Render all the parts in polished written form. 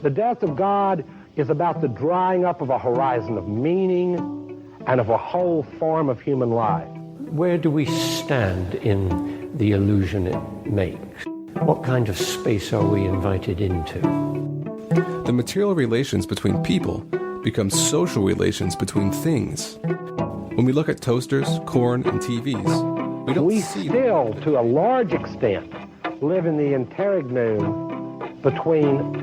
The death of God is about the drying up of a horizon of meaning and of a whole form of human life. Where do we stand in the illusion it makes? What kind of space are we invited into? The material relations between people become social relations between things. When we look at toasters, corn, and TVs, we don't see still, to a large extent, live in the interregnum between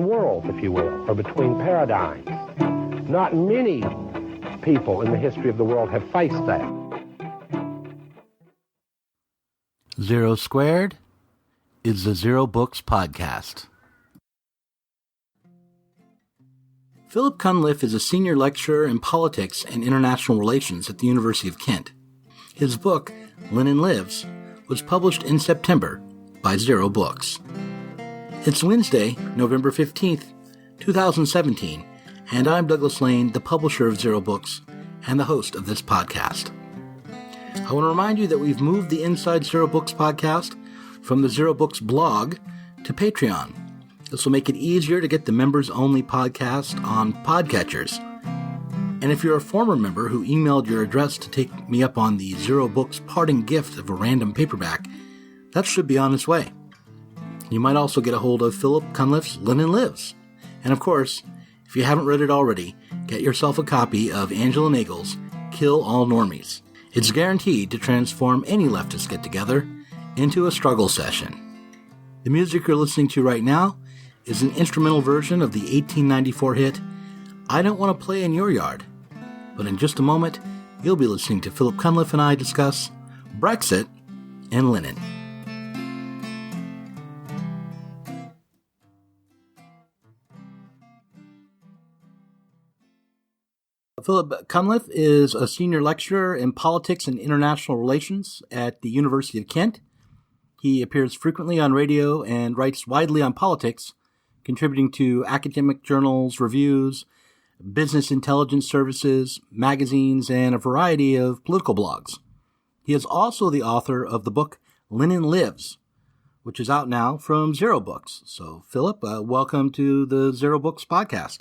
worlds, if you will, or between paradigms. Not many people in the history of the world have faced that. Zero Squared is the Zero Books Podcast. Philip Cunliffe is a senior lecturer in politics and international relations at the University of Kent. His book, Lenin Lives, was published in September by Zero Books. It's Wednesday, November 15th, 2017, and I'm Douglas Lane, the publisher of Zero Books and the host of this podcast. I want to remind you that we've moved the Inside Zero Books podcast from the Zero Books blog to Patreon. This will make it easier to get the members-only podcast on podcatchers. And if you're a former member who emailed your address to take me up on the Zero Books parting gift of a random paperback, that should be on its way. You might also get a hold of Philip Cunliffe's Lenin Lives. And of course, if you haven't read it already, get yourself a copy of Angela Nagle's Kill All Normies. It's guaranteed to transform any leftist get-together into a struggle session. The music you're listening to right now is an instrumental version of the 1894 hit, I Don't Want to Play in Your Yard. But in just a moment, you'll be listening to Philip Cunliffe and I discuss Brexit and Lenin. Philip Cunliffe is a senior lecturer in politics and international relations at the University of Kent. He appears frequently on radio and writes widely on politics, contributing to academic journals, reviews, business intelligence services, magazines, and a variety of political blogs. He is also the author of the book Lenin Lives, which is out now from Zero Books. So, Philip, welcome to the Zero Books podcast.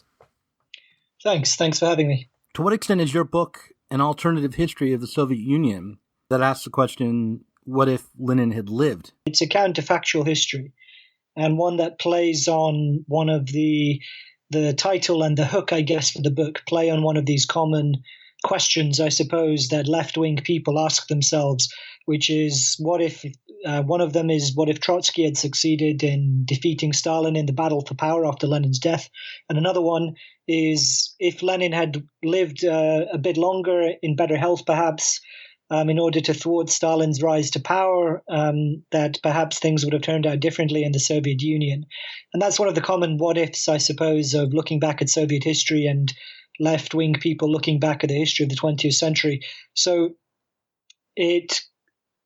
Thanks for having me. To what extent is your book an alternative history of the Soviet Union that asks the question, what if Lenin had lived? It's a counterfactual history, and one that plays on one of the title and the hook, I guess, for the book, play on one of these common questions, I suppose, that left-wing people ask themselves, which is, what if, one of them is, what if Trotsky had succeeded in defeating Stalin in the battle for power after Lenin's death? And another one is, if Lenin had lived a bit longer, in better health perhaps, in order to thwart Stalin's rise to power, that perhaps things would have turned out differently in the Soviet Union. And that's one of the common what-ifs, I suppose, of looking back at Soviet history and left-wing people looking back at the history of the 20th century. So it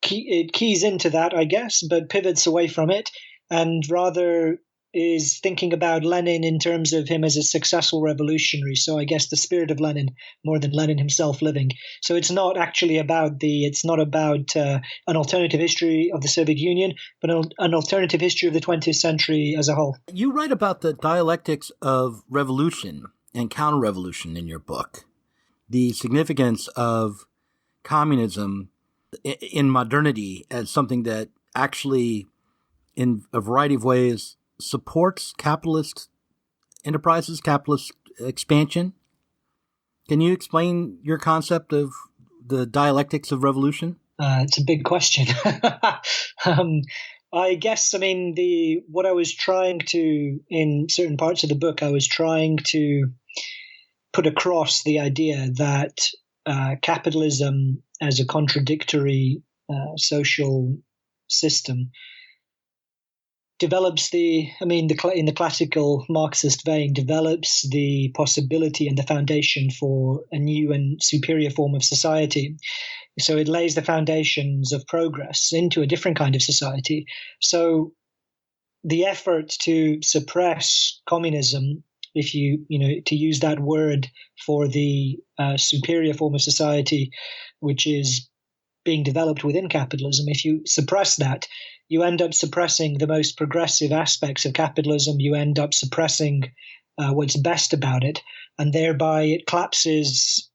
keys into that, I guess, but pivots away from it, and rather is thinking about Lenin in terms of him as a successful revolutionary. So I guess the spirit of Lenin more than Lenin himself living. So it's not actually about an alternative history of the Soviet Union, but an alternative history of the 20th century as a whole. You write about the dialectics of revolution and counter-revolution in your book, the significance of communism in modernity as something that actually, in a variety of ways, supports capitalist enterprises, capitalist expansion. Can you explain your concept of the dialectics of revolution? It's a big question. I guess, what I was trying to, in certain parts of the book, I was trying to put across the idea that capitalism as a contradictory social system develops in the classical Marxist vein, develops the possibility and the foundation for a new and superior form of society. So it lays the foundations of progress into a different kind of society. So the effort to suppress communism, if to use that word for the superior form of society, which is being developed within capitalism. If you suppress that, you end up suppressing the most progressive aspects of capitalism. You end up suppressing what's best about it, and thereby it collapses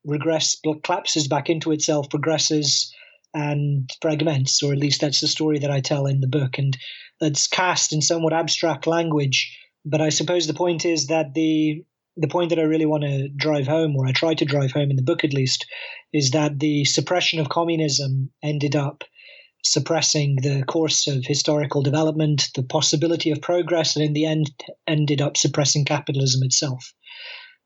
back into itself, progresses, and fragments, or at least that's the story that I tell in the book, and that's cast in somewhat abstract language. But I suppose the point is that the point that I really want to drive home, or I try to drive home in the book at least, is that the suppression of communism ended up suppressing the course of historical development, the possibility of progress, and in the end ended up suppressing capitalism itself.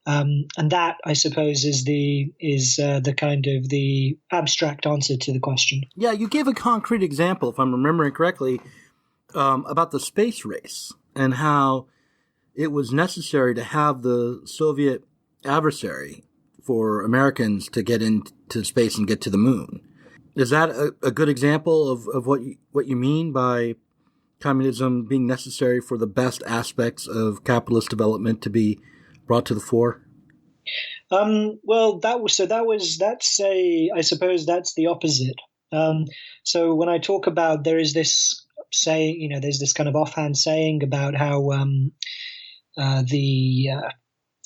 And that, I suppose, is the kind of the abstract answer to the question. Yeah, you gave a concrete example, if I'm remembering correctly, about the space race and how it was necessary to have the Soviet adversary for Americans to get into space and get to the moon. Is that a good example of what you mean by communism being necessary for the best aspects of capitalist development to be brought to the fore? Well, I suppose that's the opposite. So when I talk about, there is this saying, there's this kind of offhand saying about how the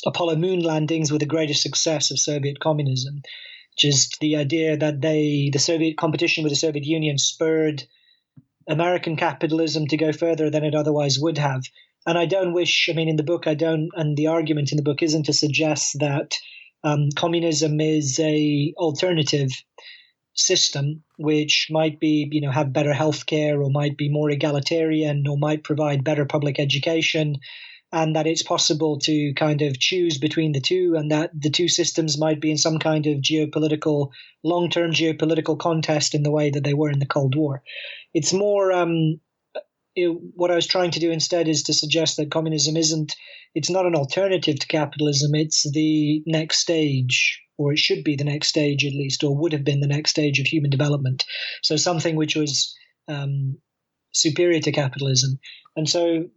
Apollo moon landings were the greatest success of Soviet communism. Just the idea that the Soviet competition with the Soviet Union spurred American capitalism to go further than it otherwise would have. And I don't wish, in the book, and the argument in the book isn't to suggest that communism is a alternative system which might be, have better healthcare, or might be more egalitarian, or might provide better public education, and that it's possible to kind of choose between the two, and that the two systems might be in some kind of long-term geopolitical contest in the way that they were in the Cold War. It's more, what I was trying to do instead is to suggest that communism it's not an alternative to capitalism, it's the next stage, or it should be the next stage at least, or would have been the next stage of human development. So something which was superior to capitalism. And so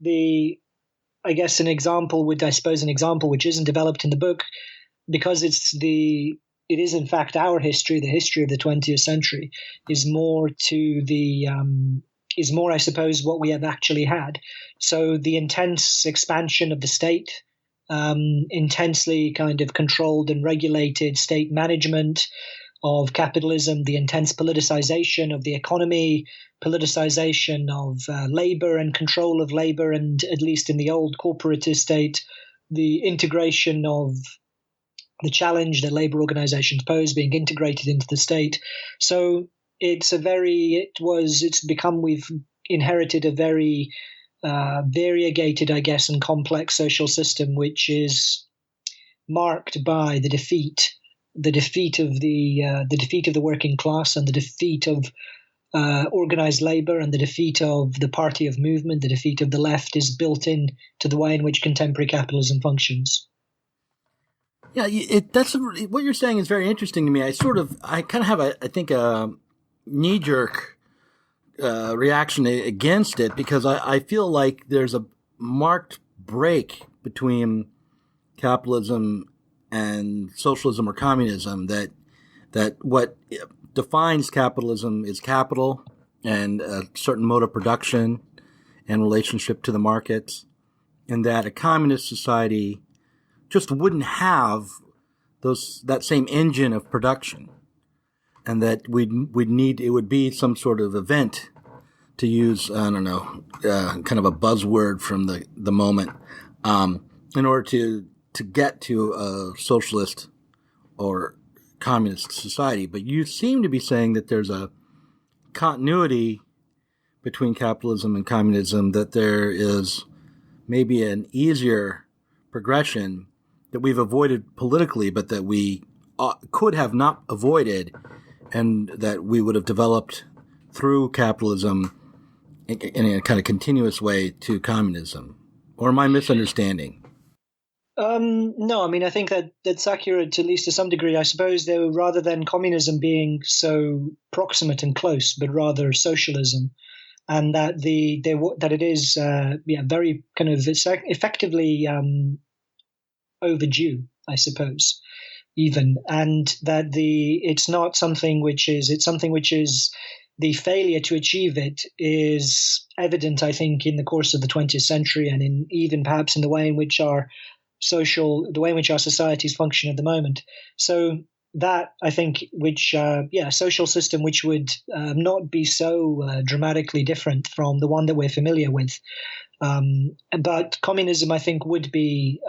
an example which isn't developed in the book, because it is in fact our history, the history of the 20th century, is more, I suppose, what we have actually had. So the intense expansion of the state, intensely kind of controlled and regulated state management of capitalism, the intense politicization of the economy, politicization of labor and control of labor, and at least in the old corporatist state, the integration of the challenge that labor organizations pose being integrated into the state. So we've inherited a very variegated, I guess, and complex social system, which is marked by the defeat of the working class, and the defeat of organized labor, and the defeat of the party of movement, the defeat of the left is built in to the way in which contemporary capitalism functions. Yeah, what you're saying is very interesting to me. I kind of have a knee-jerk reaction against it, because I feel like there's a marked break between capitalism and socialism or communism, that what defines capitalism is capital and a certain mode of production and relationship to the markets, and that a communist society just wouldn't have that same engine of production, and that it would be some sort of event, to use, kind of a buzzword from the moment, in order to get to a socialist or communist society. But you seem to be saying that there's a continuity between capitalism and communism, that there is maybe an easier progression that we've avoided politically, but that we could have not avoided, and that we would have developed through capitalism in a kind of continuous way to communism. Or am I misunderstanding? No, I think that's accurate, at least to some degree. I suppose, though, rather than communism being so proximate and close, but rather socialism, and that it is very kind of effectively overdue, I suppose. even, and that it's something which is the failure to achieve it is evident, I think, in the course of the 20th century, and in even perhaps in the way in which our societies function at the moment. So that, I think, a social system which would not be so dramatically different from the one that we're familiar with. But communism, I think, would be,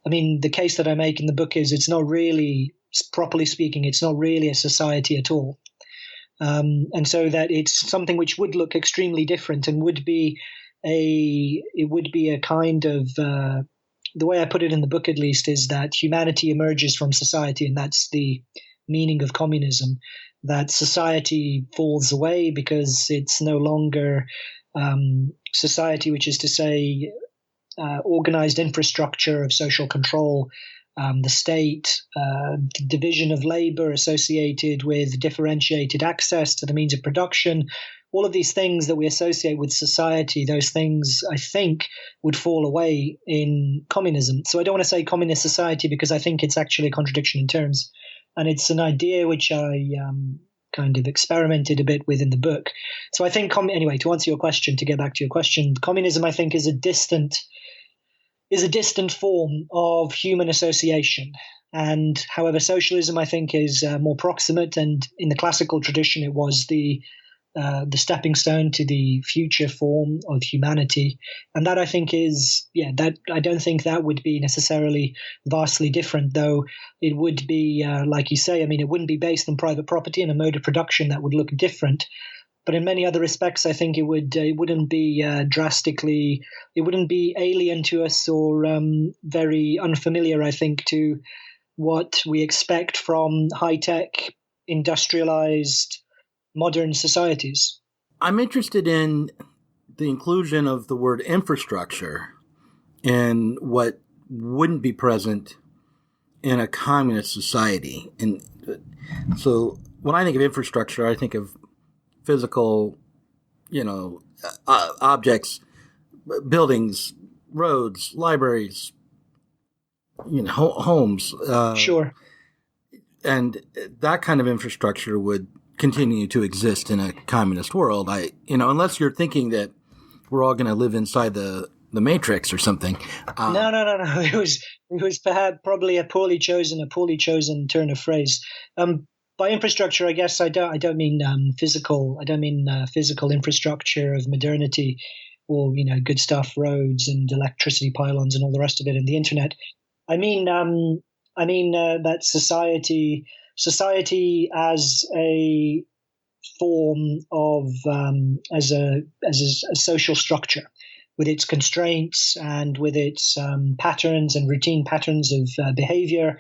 the case that I make in the book is it's not really, properly speaking, it's not really a society at all. And so that it's something which would look extremely different and would be a kind of, the way I put it in the book at least, is that humanity emerges from society, and that's the meaning of communism, that society falls away because it's no longer society, which is to say organized infrastructure of social control, the state, division of labor associated with differentiated access to the means of production, all of these things that we associate with society, those things, I think, would fall away in communism. So I don't want to say communist society because I think it's actually a contradiction in terms. And it's an idea which I kind of experimented a bit with in the book. So I think, anyway, to answer your question, to get back to your question, communism, I think, is a distant form of human association. And however, socialism, I think, is more proximate. And in the classical tradition, it was the stepping stone to the future form of humanity. And that, I think, I don't think that would be necessarily vastly different, though it would be, like you say, it wouldn't be based on private property and a mode of production that would look different. But in many other respects, I think it wouldn't be it wouldn't be alien to us or very unfamiliar, I think, to what we expect from high-tech, industrialized, modern societies. I'm interested in the inclusion of the word infrastructure in what wouldn't be present in a communist society. And so when I think of infrastructure, I think of physical, objects, buildings, roads, libraries, homes. Sure. And that kind of infrastructure would continue to exist in a communist world. Unless you're thinking that we're all going to live inside the Matrix or something. No. It was perhaps probably a poorly chosen turn of phrase. By infrastructure, I guess I don't mean physical. I don't mean physical infrastructure of modernity, or good stuff, roads and electricity pylons and all the rest of it, and the internet. I mean that society as a form of as a social structure, with its constraints and with its patterns and routine patterns of behavior,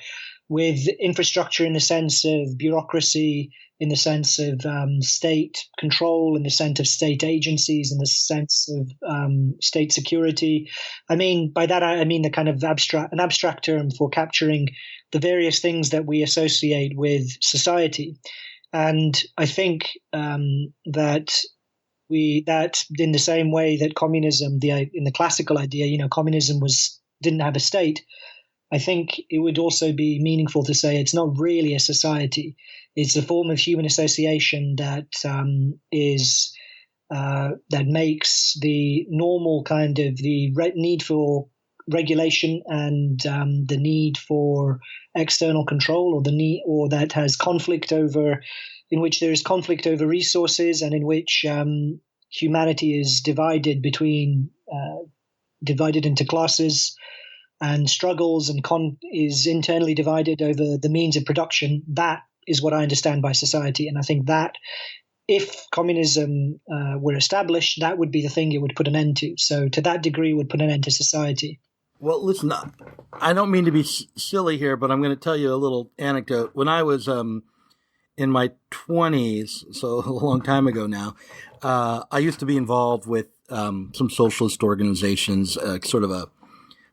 with infrastructure in the sense of bureaucracy, in the sense of state control, in the sense of state agencies, in the sense of state security. By that I mean the kind of an abstract term for capturing the various things that we associate with society. And I think that in the same way that communism, in the classical idea, communism didn't have a state, I think it would also be meaningful to say it's not really a society. It's a form of human association that makes the normal kind of the need for regulation and the need for external control, or that has conflict in which there is conflict over resources, and in which humanity is divided into classes, and struggles and is internally divided over the means of production. That is what I understand by society. And I think that if communism were established, that would be the thing it would put an end to. So to that degree, it would put an end to society. Well, listen, I don't mean to be silly here, but I'm going to tell you a little anecdote. When I was in my 20s, so a long time ago now, I used to be involved with some socialist organizations, sort of a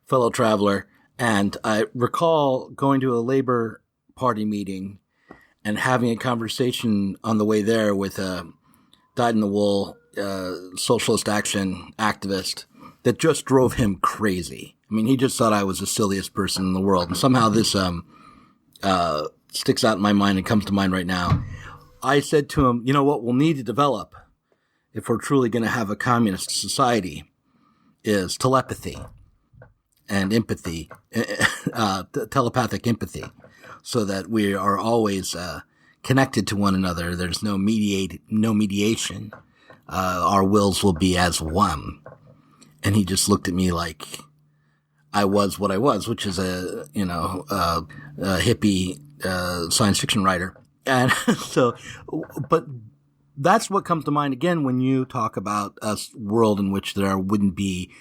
fellow traveler, and I recall going to a Labor Party meeting and having a conversation on the way there with a dyed-in-the-wool socialist action activist that just drove him crazy. He just thought I was the silliest person in the world. And somehow this sticks out in my mind and comes to mind right now. I said to him, what we'll need to develop if we're truly going to have a communist society is telepathy and empathy, telepathic empathy, so that we are always connected to one another. There's no mediation. Our wills will be as one. And he just looked at me like I was what I was, which is a hippie science fiction writer. And so, but that's what comes to mind again when you talk about a world in which there wouldn't be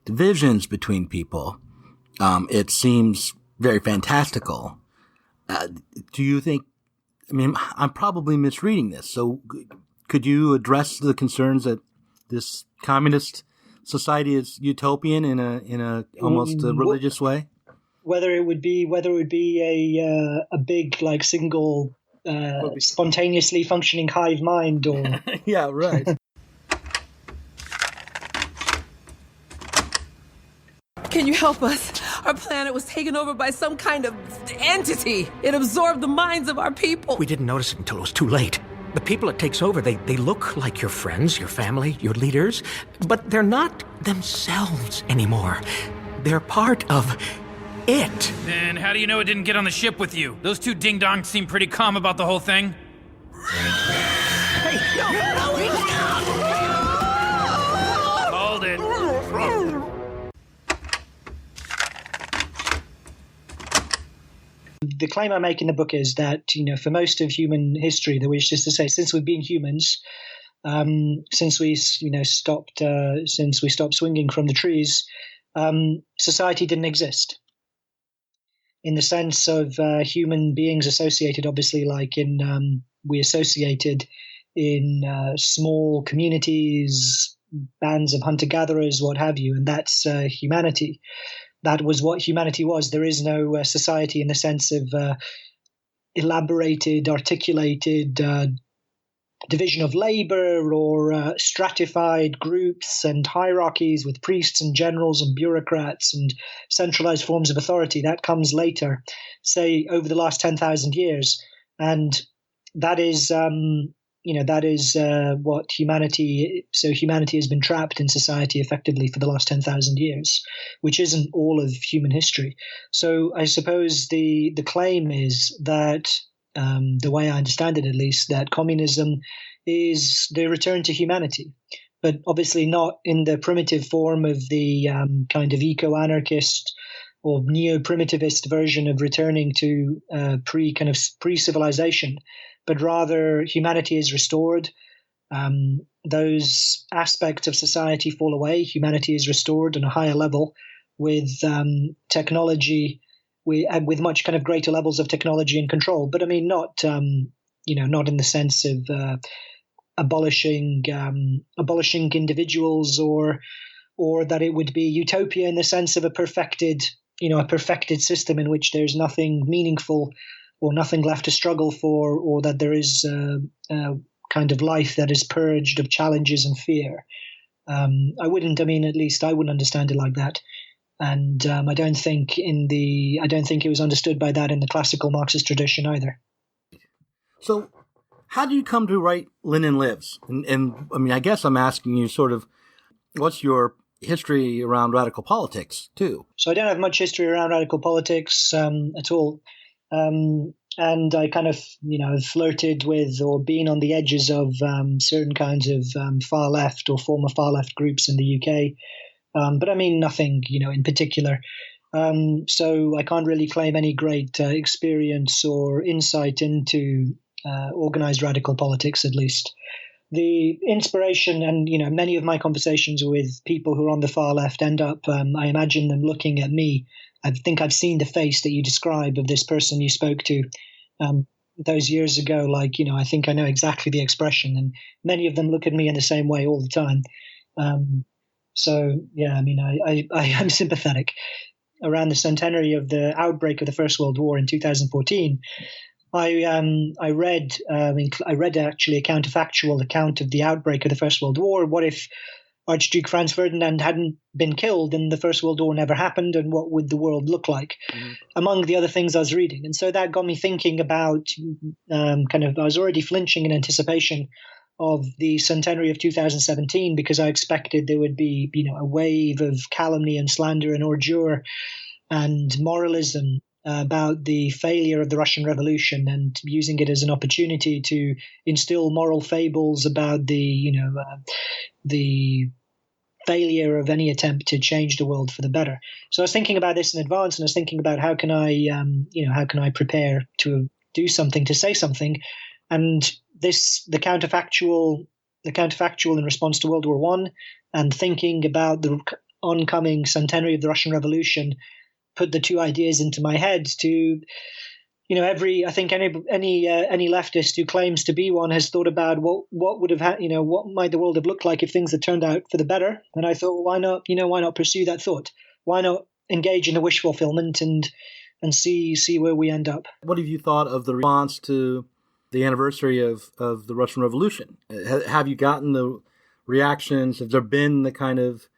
divisions between people. It seems very fantastical. Do you think, I'm probably misreading this. So could you address the concerns that this communist society is utopian in a almost a religious way? Whether it would be a big, like, single, spontaneously functioning hive mind, or yeah, right. Can you help us? Our planet was taken over by some kind of entity. It absorbed the minds of our people. We didn't notice it until it was too late. The people it takes over, they look like your friends, your family, your leaders, but they're not themselves anymore. They're part of it. Then how do you know it didn't get on the ship with you? Those two ding-dongs seem pretty calm about the whole thing. Hey, no, Hold it. The claim I make in the book is that, for most of human history, which is just to say, since we've been humans, since we stopped swinging from the trees, society didn't exist. In the sense of human beings associated, obviously, like we associated in small communities, bands of hunter-gatherers, what have you, and that's humanity. That was what humanity was. There is no society in the sense of elaborated, articulated division of labor or stratified groups and hierarchies with priests and generals and bureaucrats and centralized forms of authority. That comes later, say over the last 10,000 years. And that is, what humanity. So humanity has been trapped in society effectively for the last 10,000 years, which isn't all of human history. So I suppose the claim is that, the way I understand it at least, that communism is the return to humanity, but obviously not in the primitive form of the kind of eco-anarchist or neo-primitivist version of returning to pre-civilization, but rather humanity is restored. Those aspects of society fall away. Humanity is restored on a higher level with technology, with much kind of greater levels of technology and control. But not in the sense of abolishing individuals or that it would be utopia in the sense of a perfected system in which there's nothing meaningful or nothing left to struggle for, or that there is a kind of life that is purged of challenges and fear. At least I wouldn't understand it like that. And I don't think it was understood by that in the classical Marxist tradition either. So how do you come to write Lenin Lives? And I guess I'm asking you sort of, what's your history around radical politics too? So I don't have much history around radical politics at all. And I kind of, flirted with or been on the edges of certain kinds of far left or former far left groups in the UK. But nothing, in particular. So I can't really claim any great experience or insight into organized radical politics, at least. The inspiration and, many of my conversations with people who are on the far left end up, I imagine them looking at me. I think I've seen the face that you describe of this person you spoke to those years ago. Like, I think I know exactly the expression, and many of them look at me in the same way all the time. So, yeah, I am sympathetic. Around the centenary of the outbreak of the First World War in 2014, I read actually a counterfactual account of the outbreak of the First World War. What if Archduke Franz Ferdinand hadn't been killed, then the First World War never happened, and what would the world look like? Among the other things I was reading. And so that got me thinking about I was already flinching in anticipation of the centenary of 2017, because I expected there would be, a wave of calumny and slander and ordure and moralism about the failure of the Russian Revolution, and using it as an opportunity to instill moral fables about the failure of any attempt to change the world for the better. So I was thinking about this in advance, and I was thinking about how can I prepare to do something, to say something, and the counterfactual in response to World War One, and thinking about the oncoming centenary of the Russian Revolution, put the two ideas into my head. To I think any leftist who claims to be one has thought about what would have what might the world have looked like if things had turned out for the better. And I thought, why not pursue that thought? Why not engage in a wish fulfillment and see where we end up? What have you thought of the response to the anniversary of the Russian Revolution? Have you gotten the reactions? Have there been the kind of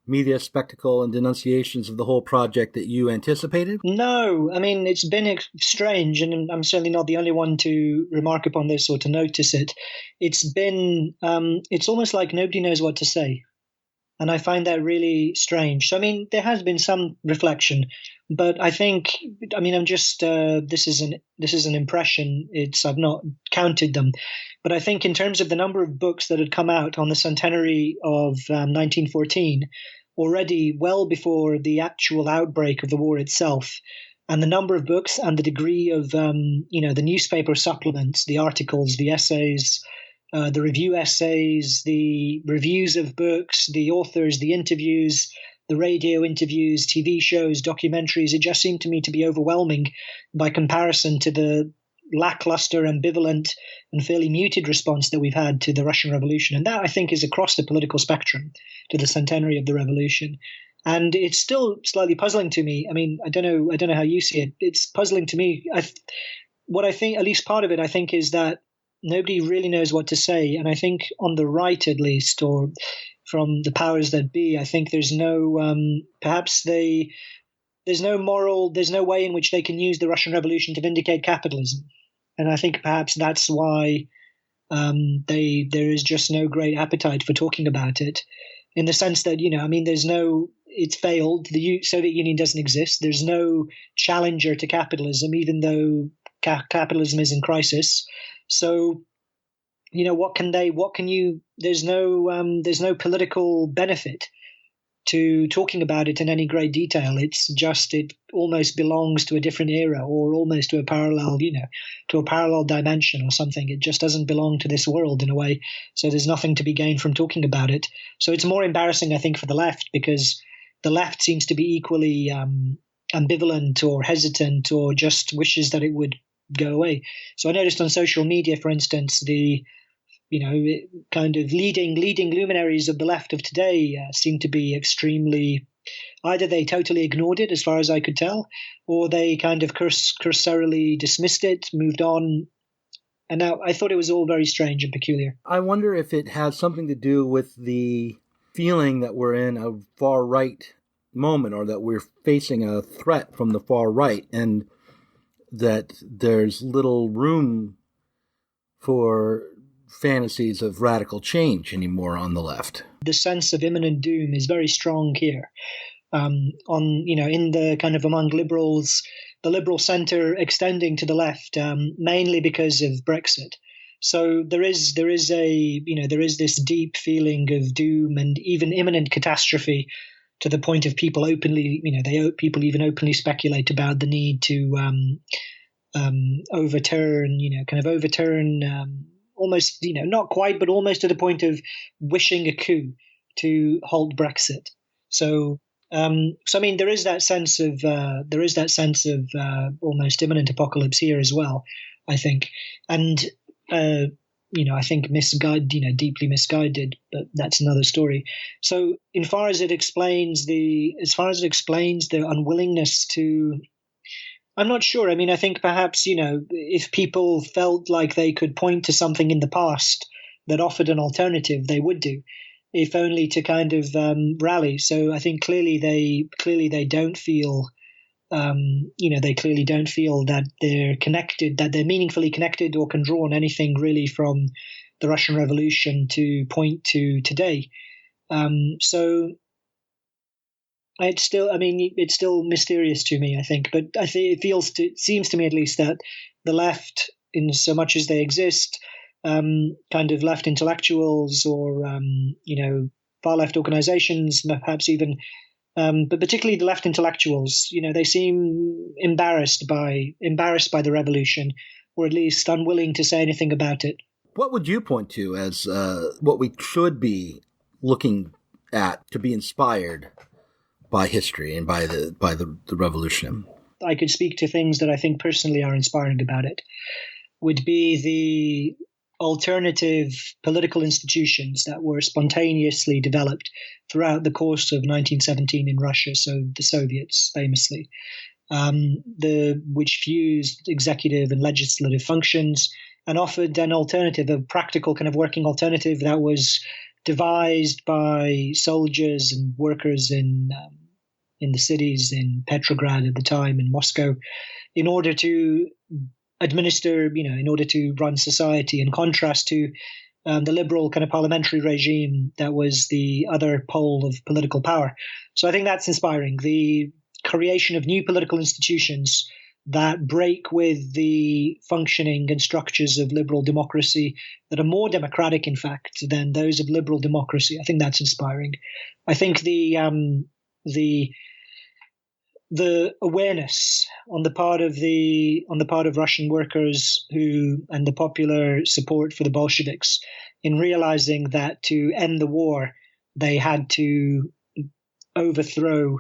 media spectacle and denunciations of the whole project that you anticipated? No, I mean, it's been strange, and I'm certainly not the only one to remark upon this or to notice it. It's been, it's almost like nobody knows what to say. And I find that really strange. So, I mean, there has been some reflection, but I think, I'm just, this is an impression. I've not counted them, but I think in terms of the number of books that had come out on the centenary of 1914, already well before the actual outbreak of the war itself, and the number of books and the degree of, the newspaper supplements, the articles, the essays, the review essays, the reviews of books, the authors, the interviews, the radio interviews, TV shows, documentaries, it just seemed to me to be overwhelming by comparison to the lackluster, ambivalent, and fairly muted response that we've had to the Russian Revolution. And that, I think, is across the political spectrum to the centenary of the revolution. And it's still slightly puzzling to me. I mean, I don't know how you see it. It's puzzling to me. What I think, at least part of it, I think, is that nobody really knows what to say. And I think on the right, at least, or from the powers that be, I think there's no, there's no way in which they can use the Russian Revolution to vindicate capitalism. And I think perhaps that's why there is just no great appetite for talking about it, in the sense that, it's failed. The Soviet Union doesn't exist. There's no challenger to capitalism, even though capitalism is in crisis. So, there's no political benefit to talking about it in any great detail. It's just, it almost belongs to a different era, or almost to a parallel, to a parallel dimension or something. It just doesn't belong to this world in a way. So there's nothing to be gained from talking about it. So it's more embarrassing, I think, for the left, because the left seems to be equally ambivalent or hesitant, or just wishes that it would go away. So I noticed on social media, for instance, the kind of leading luminaries of the left of today seem to be extremely, either they totally ignored it as far as I could tell, or they kind of cursorily dismissed it, moved on. And now I thought it was all very strange and peculiar. I wonder if it has something to do with the feeling that we're in a far right moment, or that we're facing a threat from the far right, and that there's little room for fantasies of radical change anymore on the left. The sense of imminent doom is very strong here. In the kind of among liberals, the liberal center extending to the left, mainly because of Brexit. So there is this deep feeling of doom and even imminent catastrophe, to the point of people openly, people even openly speculate about the need to overturn almost, not quite, but almost to the point of wishing a coup to halt Brexit. So I mean, there is that sense of almost imminent apocalypse here as well, I think, and I think deeply misguided, but that's another story. So, as far as it explains the unwillingness to, I'm not sure. I mean, I think perhaps, if people felt like they could point to something in the past that offered an alternative, they would do. if only to kind of rally. So I think clearly they don't feel, they clearly don't feel that they're connected, that they're meaningfully connected or can draw on anything really from the Russian Revolution to point to today. So it's still mysterious to me, I think. But I think it seems to me at least that the left, in so much as they exist, kind of left intellectuals or far left organizations, perhaps even, but particularly the left intellectuals, they seem embarrassed by the revolution, or at least unwilling to say anything about it. What would you point to as what we should be looking at to be inspired by history and by the revolution? I could speak to things that I think personally are inspiring about it. Would be the alternative political institutions that were spontaneously developed throughout the course of 1917 in Russia, so the Soviets famously, which fused executive and legislative functions and offered an alternative, a practical kind of working alternative that was devised by soldiers and workers in the cities, in Petrograd at the time, in Moscow, in order to administer, in order to run society, in contrast to the liberal kind of parliamentary regime that was the other pole of political power. So I think that's inspiring. The creation of new political institutions that break with the functioning and structures of liberal democracy, that are more democratic, in fact, than those of liberal democracy. I think that's inspiring. I think the awareness on the part of Russian workers and the popular support for the Bolsheviks in realizing that to end the war they had to overthrow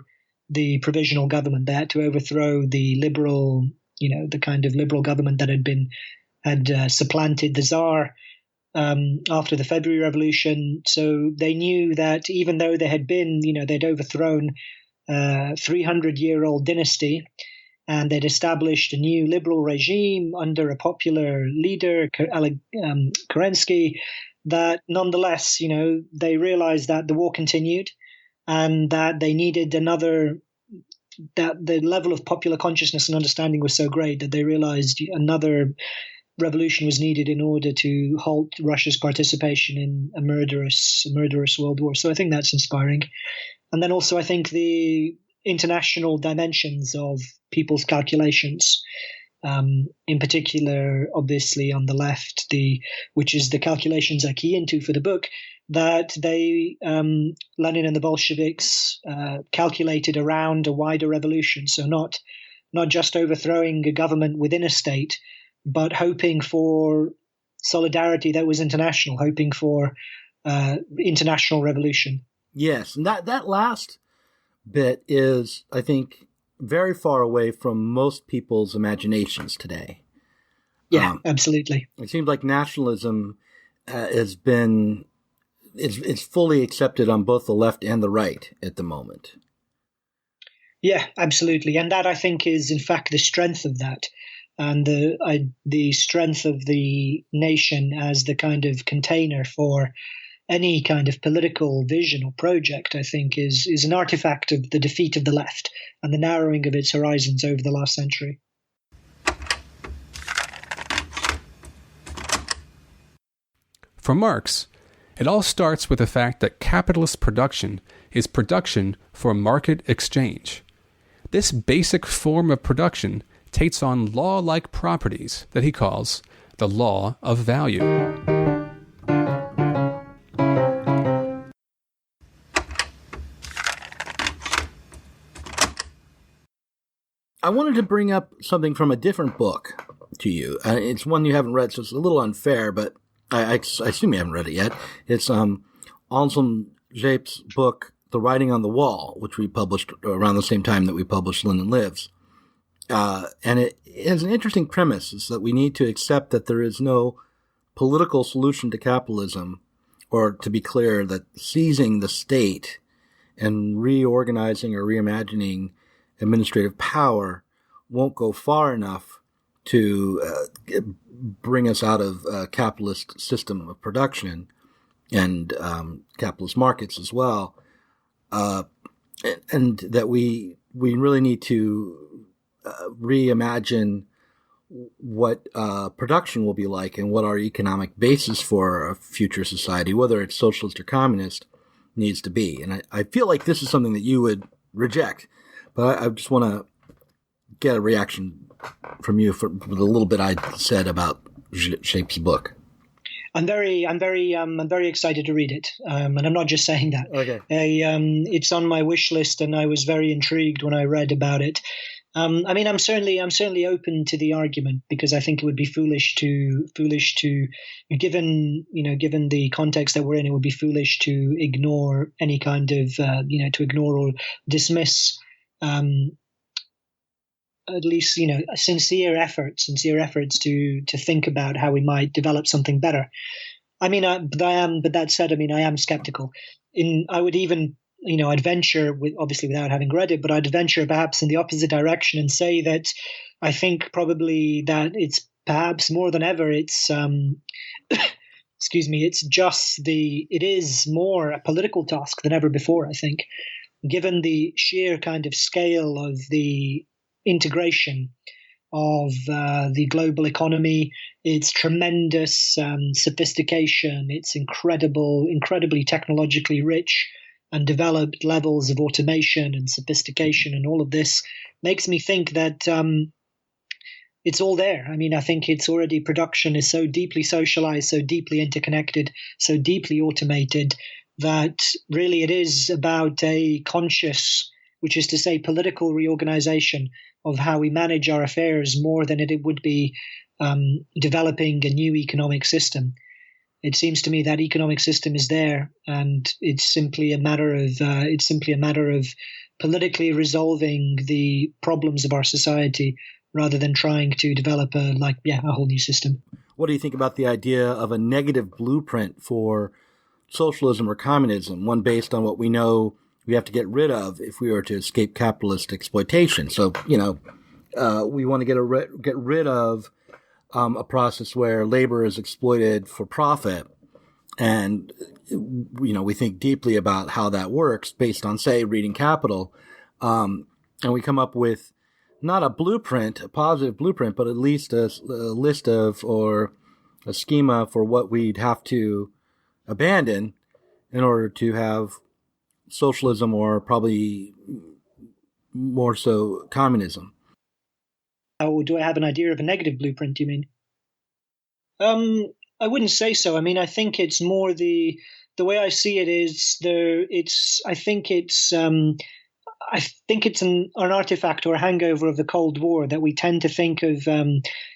the provisional government. They had to overthrow the liberal, the kind of liberal government that had supplanted the Tsar after the February Revolution. So they knew that even though they had been, they'd overthrown 300-year-old dynasty, and they'd established a new liberal regime under a popular leader, Kerensky, that nonetheless, they realized that the war continued and that they needed that the level of popular consciousness and understanding was so great that they realized another revolution was needed in order to halt Russia's participation in a murderous world war. So I think that's inspiring. And then also I think the international dimensions of people's calculations, in particular, obviously on the left, which is the calculations I key into for the book, that Lenin and the Bolsheviks calculated around a wider revolution. So not just overthrowing a government within a state, but hoping for solidarity that was international, hoping for international revolution. Yes, and that last bit is, I think, very far away from most people's imaginations today. Yeah, absolutely. It seems like nationalism is fully accepted on both the left and the right at the moment. Yeah, absolutely. And that, I think, is in fact the strength of that. And the strength of the nation as the kind of container for any kind of political vision or project, I think, is an artifact of the defeat of the left and the narrowing of its horizons over the last century. For Marx, it all starts with the fact that capitalist production is production for market exchange. This basic form of production takes on law-like properties that he calls the law of value. I wanted to bring up something from a different book to you. It's one you haven't read, so it's a little unfair, but I assume you haven't read it yet. It's Anselm Jape's book, The Writing on the Wall, which we published around the same time that we published Lenin Lives. And it has an interesting premise, is that we need to accept that there is no political solution to capitalism, or to be clear, that seizing the state and reorganizing or reimagining administrative power won't go far enough to bring us out of a capitalist system of production. and capitalist markets as well, and that we really need to reimagine what production will be like and what our economic basis for a future society, whether it's socialist or communist, needs to be. And I feel like this is something that you would reject, but I just want to get a reaction from you for the little bit I said about Shape's book. I'm very excited to read it, and I'm not just saying that. Okay. It's on my wish list, and I was very intrigued when I read about it. I mean, I'm certainly open to the argument, because I think it would be foolish to, given the context that we're in, it would be foolish to ignore any kind of, to ignore or dismiss, at least, sincere efforts to think about how we might develop something better. I mean, but that said, I mean, I am skeptical. I would even, I'd venture, obviously without having read it, but I'd venture perhaps in the opposite direction and say that I think probably that it's perhaps more than ever, it's, excuse me, it is more a political task than ever before, I think, given the sheer kind of scale of the integration of the global economy, its tremendous sophistication, its incredibly technologically rich and developed levels of automation and sophistication, and all of this makes me think that it's all there. I mean, I think it's already, production is so deeply socialized, so deeply interconnected, so deeply automated, that really it is about a conscious, which is to say political reorganization of how we manage our affairs, more than it would be developing a new economic system. It seems to me that economic system is there, and it's simply a matter of politically resolving the problems of our society, rather than trying to develop a whole new system. What do you think about the idea of a negative blueprint for socialism or communism, one based on what we know we have to get rid of if we were to escape capitalist exploitation? So, we want to get rid of a process where labor is exploited for profit. And, we think deeply about how that works based on, say, reading Capital. And we come up with not a blueprint, a positive blueprint, but at least a list of, or a schema for what we'd have to abandon in order to have socialism, or probably more so communism. Oh, do I have an idea of a negative blueprint, do you mean? I wouldn't say so. I mean, I think it's more the way I see it is I think it's an artifact or a hangover of the Cold War, that we tend to think of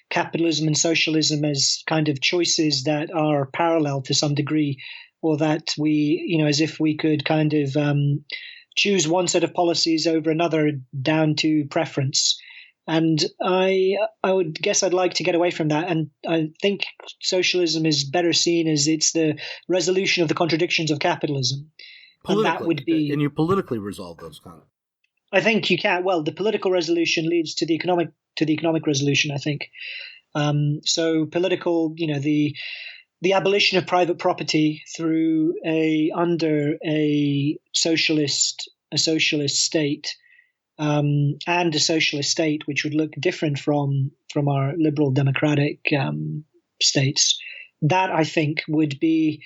capitalism and socialism as kind of choices that are parallel to some degree, or that we, as if we could kind of choose one set of policies over another down to preference. And I would guess I'd like to get away from that. And I think socialism is better seen as it's the resolution of the contradictions of capitalism. And that would be. And you politically resolve those kind of. I think you can. Well, the political resolution leads to the economic resolution, I think. So political, the abolition of private property through under a socialist state, and a socialist state which would look different from our liberal democratic states. That, I think, would be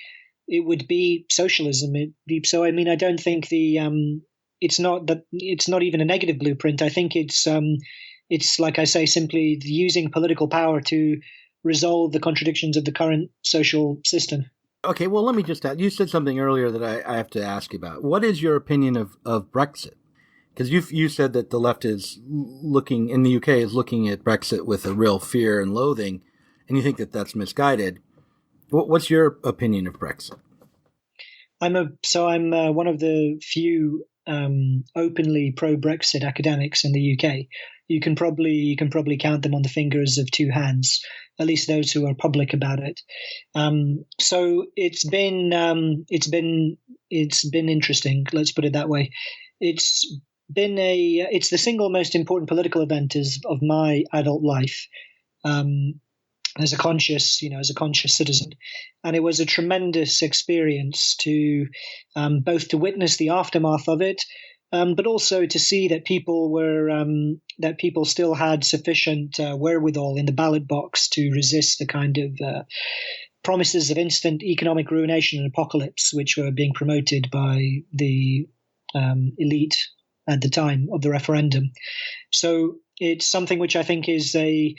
socialism. So I mean, I don't think it's not even a negative blueprint. I think it's like I say, simply using political power to resolve the contradictions of the current social system. Okay, well, let me just ask. You said something earlier that I have to ask you about. What is your opinion of Brexit? Because you said that the left is looking, in the UK, is looking at Brexit with a real fear and loathing, and you think that that's misguided. What's your opinion of Brexit? I'm one of the few openly pro-Brexit academics in the UK. You can probably count them on the fingers of two hands, at least those who are public about it. So it's been interesting. Let's put it that way. It's the single most important political event of my adult life. as a conscious citizen. And it was a tremendous experience to both to witness the aftermath of it, but also to see that people still had sufficient wherewithal in the ballot box to resist the kind of promises of instant economic ruination and apocalypse, which were being promoted by the elite at the time of the referendum. So it's something which I think is the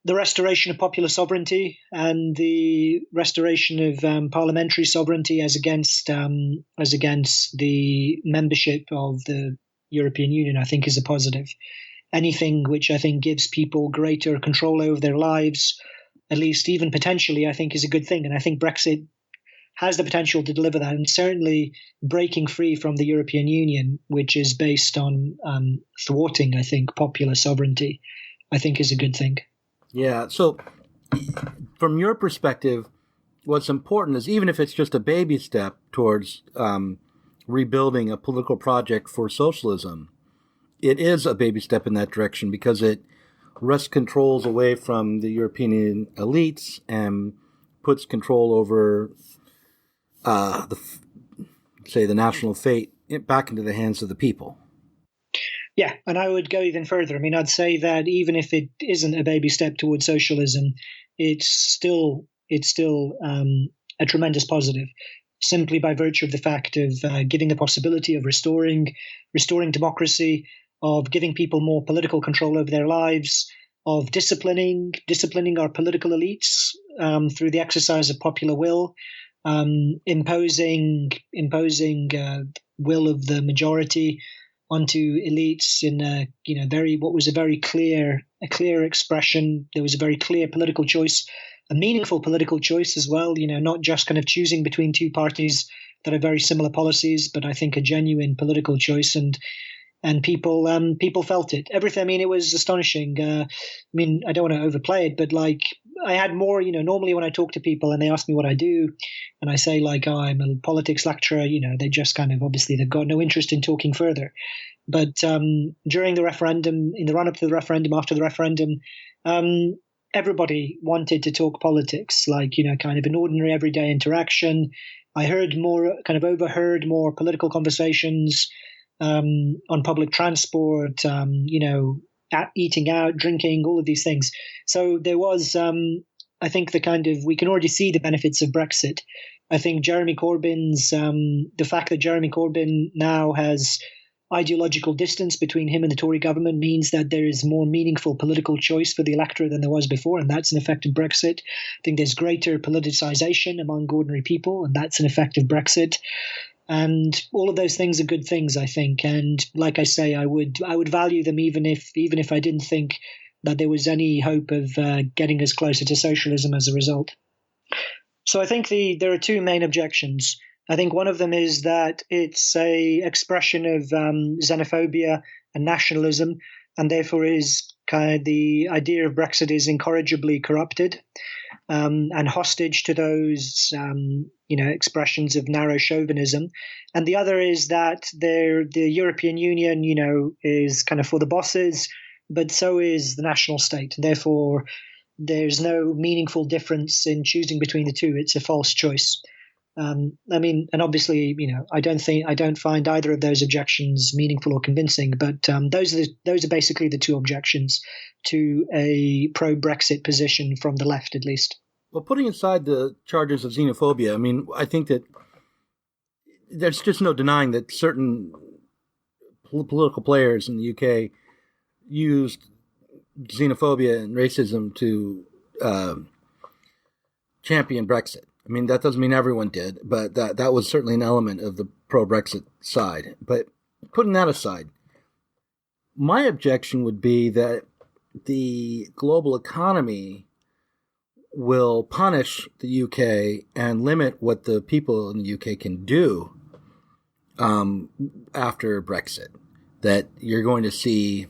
restoration of popular sovereignty and the restoration of parliamentary sovereignty as against the membership of the European Union, I think is a positive. Anything which I think gives people greater control over their lives, at least even potentially, I think is a good thing. And I think Brexit has the potential to deliver that. And certainly breaking free from the European Union, which is based on thwarting, I think, popular sovereignty, I think is a good thing. Yeah. So from your perspective, what's important is, even if it's just a baby step towards rebuilding a political project for socialism, it is a baby step in that direction because it wrests controls away from the European elites and puts control over the national fate back into the hands of the people. Yeah, and I would go even further. I mean, I'd say that even if it isn't a baby step towards socialism, it's still a tremendous positive, simply by virtue of the fact of giving the possibility of restoring democracy, of giving people more political control over their lives, of disciplining our political elites through the exercise of popular will, imposing will of the majority onto elites in what was a very clear expression. There was a very clear political choice, a meaningful political choice as well. Not just kind of choosing between two parties that have very similar policies, but I think a genuine political choice. And people felt it. Everything. I mean, it was astonishing. I don't want to overplay it, but like I had more. Normally when I talk to people and they ask me what I do, and I say like, oh, I'm a politics lecturer. They just kind of obviously they've got no interest in talking further. But during the referendum, in the run-up to the referendum, after the referendum, everybody wanted to talk politics, like kind of an ordinary everyday interaction. I overheard more political conversations. On public transport, eating out, drinking, all of these things. So there was, I think, we can already see the benefits of Brexit. I think the fact that Jeremy Corbyn now has ideological distance between him and the Tory government means that there is more meaningful political choice for the electorate than there was before, and that's an effect of Brexit. I think there's greater politicization among ordinary people, and that's an effect of Brexit. And all of those things are good things, I think. And like I say, I would value them even if I didn't think that there was any hope of getting us closer to socialism as a result. So I think there are two main objections. I think one of them is that it's a expression of xenophobia and nationalism, and therefore is kind of the idea of Brexit is incorrigibly corrupted and hostage to those expressions of narrow chauvinism. And the other is that the European Union, is kind of for the bosses, but so is the national state. And therefore, there's no meaningful difference in choosing between the two. It's a false choice. And obviously, I don't find either of those objections meaningful or convincing. But those are basically the two objections to a pro-Brexit position from the left, at least. Well, putting aside the charges of xenophobia, I think that there's just no denying that certain political players in the UK used xenophobia and racism to champion Brexit. That doesn't mean everyone did, but that was certainly an element of the pro-Brexit side. But putting that aside, my objection would be that the global economy will punish the UK and limit what the people in the UK can do after Brexit. That you're going to see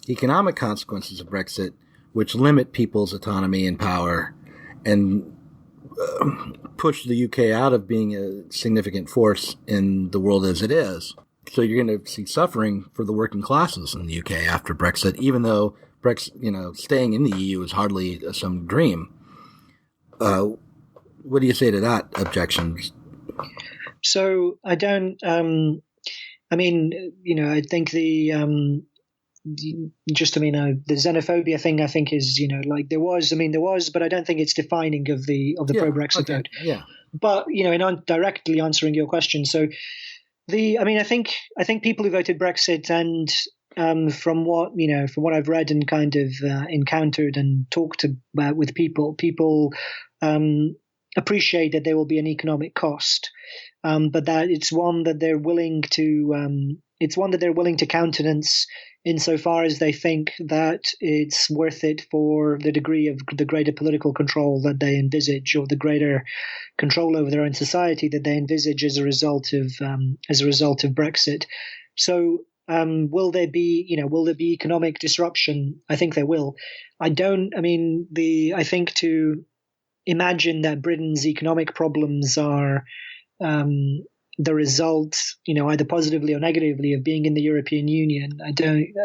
economic consequences of Brexit, which limit people's autonomy and power and push the UK out of being a significant force in the world as it is. So you're going to see suffering for the working classes in the UK after Brexit, even though Brexit, staying in the EU is hardly some dream. What do you say to that objection? So I don't. I think the the xenophobia thing, I think, is there was, but I don't think it's defining of the pro-Brexit vote. Yeah. But in directly answering your question, so I think people who voted Brexit, and from what I've read and kind of encountered and talked about with people appreciate that there will be an economic cost, but that it's one that they're willing to countenance insofar as they think that it's worth it for the degree of the greater political control that they envisage, or the greater control over their own society that they envisage as a result of Brexit. So will there be economic disruption? I think there will. I think to imagine that Britain's economic problems are the result, either positively or negatively, of being in the European Union, I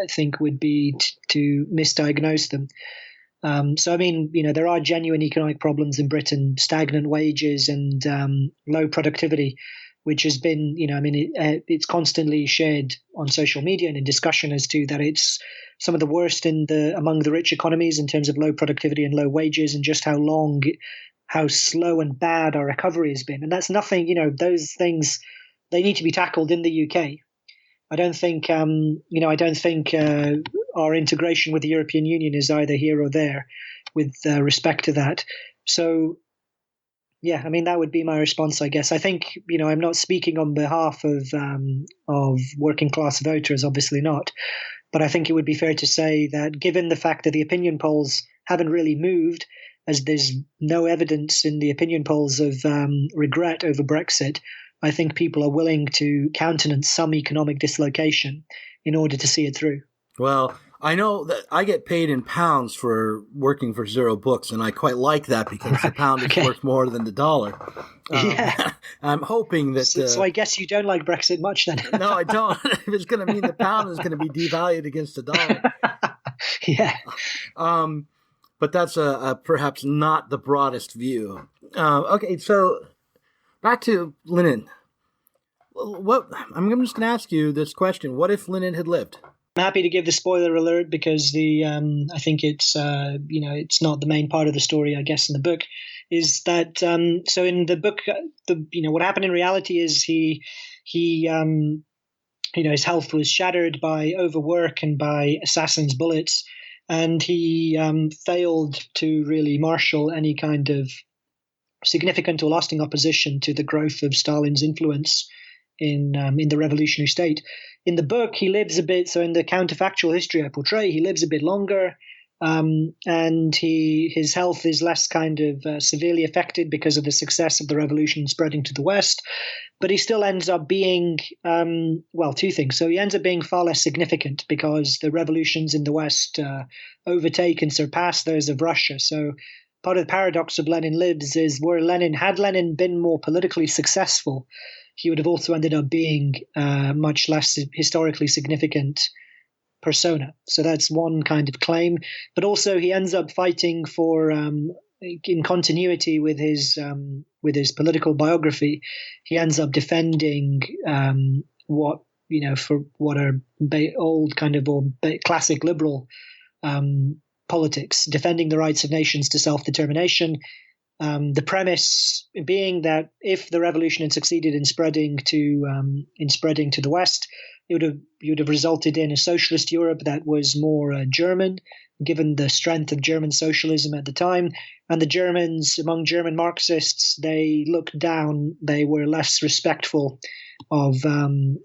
think would be to misdiagnose them. There are genuine economic problems in Britain: stagnant wages and low productivity, which has been, it's constantly shared on social media and in discussion as to that it's some of the worst among the rich economies in terms of low productivity and low wages, and just how slow and bad our recovery has been. And that's nothing, those things, they need to be tackled in the UK. I don't think our integration with the European Union is either here or there with respect to that. So, yeah, that would be my response, I guess. I think, I'm not speaking on behalf of working class voters, obviously not. But I think it would be fair to say that given the fact that the opinion polls haven't really moved, as there's no evidence in the opinion polls of regret over Brexit, I think people are willing to countenance some economic dislocation in order to see it through. Well, I know that I get paid in pounds for working for Zero Books, and I quite like that because the pound is worth more than the dollar. Yeah. I'm hoping that... So I guess you don't like Brexit much then. No, I don't. If it's going to mean the pound is going to be devalued against the dollar. Yeah. But that's perhaps not the broadest view. Okay, so back to Lenin. I'm just going to ask you this question. What if Lenin had lived? I'm happy to give the spoiler alert because I think it's it's not the main part of the story, I guess, in the book. Is that so? In the book, what happened in reality is he his health was shattered by overwork and by assassins' bullets, and he failed to really marshal any kind of significant or lasting opposition to the growth of Stalin's influence in the revolutionary state. In the book, he lives a bit. So in the counterfactual history I portray, he lives a bit longer, and his health is less kind of severely affected because of the success of the revolution spreading to the West. But he still ends up being two things. So he ends up being far less significant because the revolutions in the West overtake and surpass those of Russia. So part of the paradox of Lenin Lives is had Lenin been more politically successful, he would have also ended up being much less historically significant persona. So that's one kind of claim. But also he ends up fighting for, in continuity with his political biography, he ends up defending what are old kind of or classic liberal politics, defending the rights of nations to self-determination. The premise being that if the revolution had succeeded in spreading to the West, it would have resulted in a socialist Europe that was more German, given the strength of German socialism at the time. And the Germans, among German Marxists, they looked down. They were less respectful of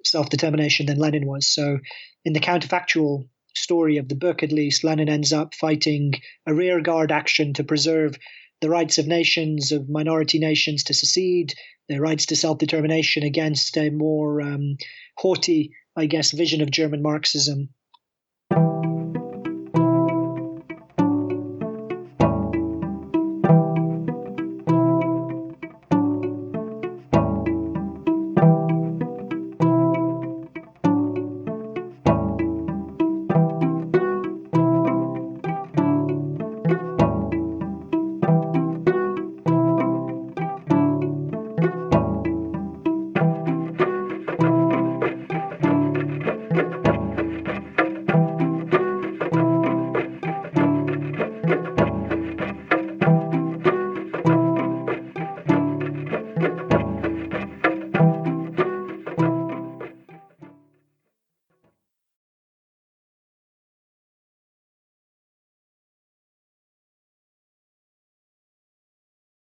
self-determination than Lenin was. So, in the counterfactual story of the book, at least, Lenin ends up fighting a rearguard action to preserve the rights of nations, of minority nations to secede, their rights to self-determination against a more haughty, I guess, vision of German Marxism